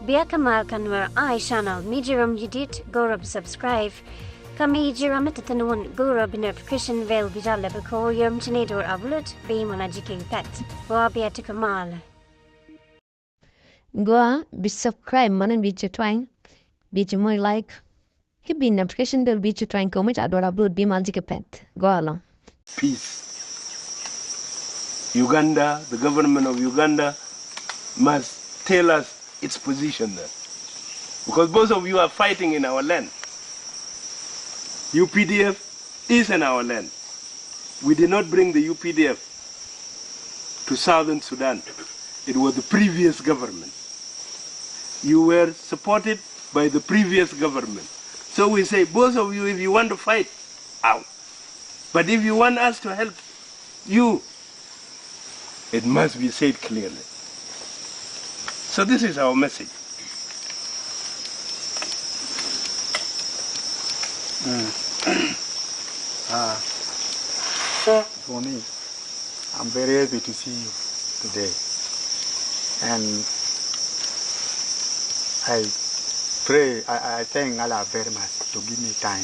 Biar kamal kanwar I channel mijiram yedit gorab subscribe. Kami jiram itatanun gorab notification vel bijale bako yum chinedor avlut be monajiki pet. Gua biar to kamal. Gua be subscribe manan be twang. Be more like. He be notification del be twang comment ador upload be majiki pet. Go along. Peace. Uganda, the government of Uganda must tell us its position there. Because both of you are fighting in our land. UPDF is in our land. We did not bring the UPDF to Southern Sudan. It was the previous government. You were supported by the previous government. So we say, both of you, if you want to fight, out. But if you want us to help you, it must be said clearly. So this is our message. For me, I'm very happy to see you today. And I thank Allah very much to give me time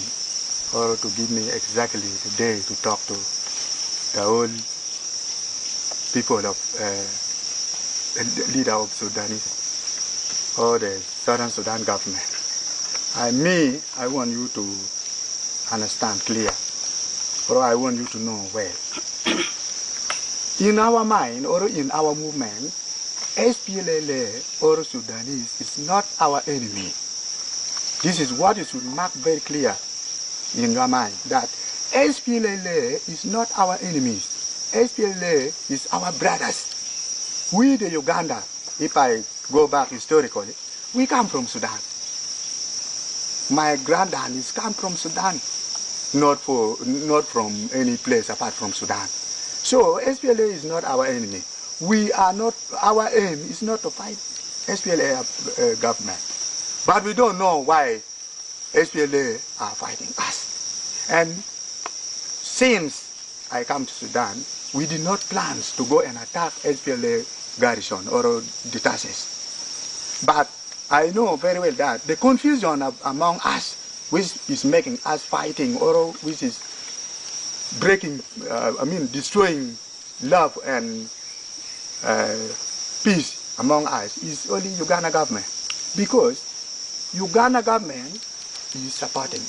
or to give me exactly the day to talk to the whole people of the leader of Sudanese or the Southern Sudan government. I want you to understand clear, or I want you to know well. In our mind or in our movement, SPLA or Sudanese is not our enemy. This is what you should mark very clear in your mind, that SPLA is not our enemies. SPLA is our brothers. We, the Uganda, if I go back historically, we come from Sudan. My granddad is come from Sudan, not from any place apart from Sudan. So SPLA is not our enemy. We are not. Our aim is not to fight SPLA government, but we don't know why SPLA are fighting us. And since I come to Sudan, we did not plan to go and attack SPLA garrison or detaches. But I know very well that the confusion among us, which is making us fighting or which is breaking, destroying love and peace among us, is only Uganda government. Because Uganda government is supporting